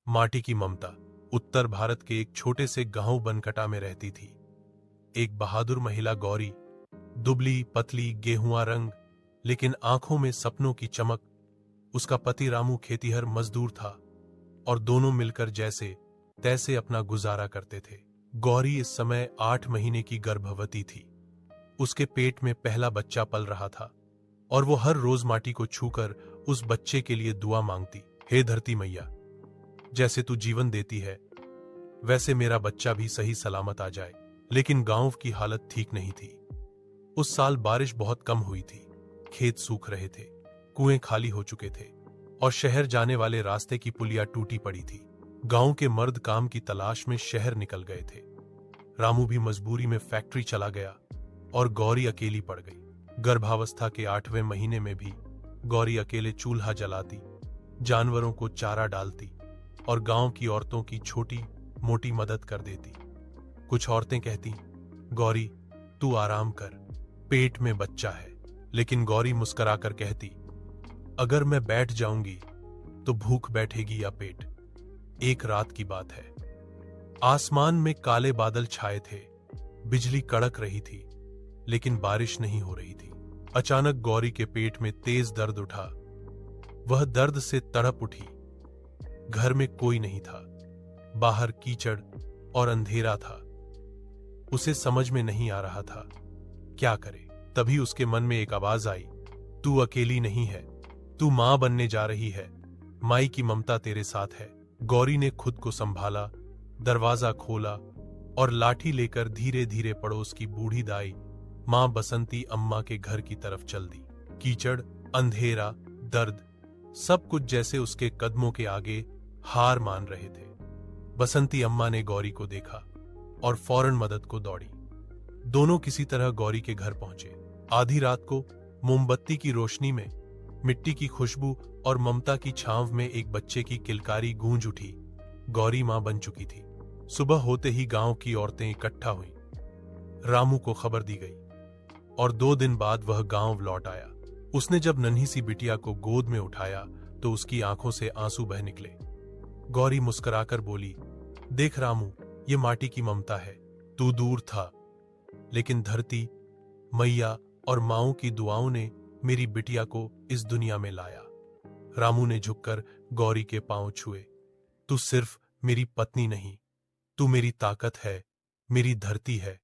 माटी की ममता उत्तर भारत के एक छोटे से गांव बनकटा में रहती थी। एक बहादुर महिला गौरी, दुबली पतली गेहुआ रंग, लेकिन आंखों में सपनों की चमक। उसका पति रामू खेतीहर मजदूर था और दोनों मिलकर जैसे तैसे अपना गुजारा करते थे। गौरी इस समय 8 महीने की गर्भवती थी। उसके पेट में पहला बच्चा पल रहा था और वो हर रोज माटी को छूकर उस बच्चे के लिए दुआ मांगती। हे धरती मैया, जैसे तू जीवन देती है वैसे मेरा बच्चा भी सही सलामत आ जाए। लेकिन गांव की हालत ठीक नहीं थी। उस साल बारिश बहुत कम हुई थी। खेत सूख रहे थे, कुएं खाली हो चुके थे और शहर जाने वाले रास्ते की पुलिया टूटी पड़ी थी। गांव के मर्द काम की तलाश में शहर निकल गए थे। रामू भी मजबूरी में फैक्ट्री चला गया और गौरी अकेली पड़ गई। गर्भावस्था के 8वें महीने में भी गौरी अकेले चूल्हा जलाती, जानवरों को चारा डालती और गांव की औरतों की छोटी मोटी मदद कर देती। कुछ औरतें कहती, गौरी तू आराम कर, पेट में बच्चा है। लेकिन गौरी मुस्कुराकर कहती, अगर मैं बैठ जाऊंगी तो भूख बैठेगी या पेट। एक रात की बात है। आसमान में काले बादल छाए थे, बिजली कड़क रही थी, लेकिन बारिश नहीं हो रही थी। अचानक गौरी के पेट में तेज दर्द उठा। वह दर्द से तड़प उठी। घर में कोई नहीं था, बाहर कीचड़ और अंधेरा था। उसे समझ में नहीं आ रहा था क्या करे। तभी उसके मन में एक आवाज आई, तू अकेली नहीं है, तू मां बनने जा रही है। माई की ममता तेरे साथ है। गौरी ने खुद को संभाला, दरवाजा खोला और लाठी लेकर धीरे धीरे पड़ोस की बूढ़ी दाई मां बसंती अम्मा के घर की तरफ चल दी। कीचड़, अंधेरा, दर्द, सब कुछ जैसे उसके कदमों के आगे हार मान रहे थे। बसंती अम्मा ने गौरी को देखा और फौरन मदद को दौड़ी। दोनों किसी तरह गौरी के घर पहुंचे। आधी रात को मोमबत्ती की रोशनी में, मिट्टी की खुशबू और ममता की छांव में एक बच्चे की किलकारी गूंज उठी। गौरी मां बन चुकी थी। सुबह होते ही गांव की औरतें इकट्ठा हुईं। रामू को खबर दी गई और 2 दिन बाद वह गांव लौट आया। उसने जब नन्ही सी बिटिया को गोद में उठाया तो उसकी आंखों से आंसू बह निकले। गौरी मुस्कुराकर बोली, देख रामू, ये माटी की ममता है। तू दूर था, लेकिन धरती, मैया और माओं की दुआओं ने मेरी बिटिया को इस दुनिया में लाया। रामू ने झुककर गौरी के पांव छुए। तू सिर्फ मेरी पत्नी नहीं, तू मेरी ताकत है, मेरी धरती है।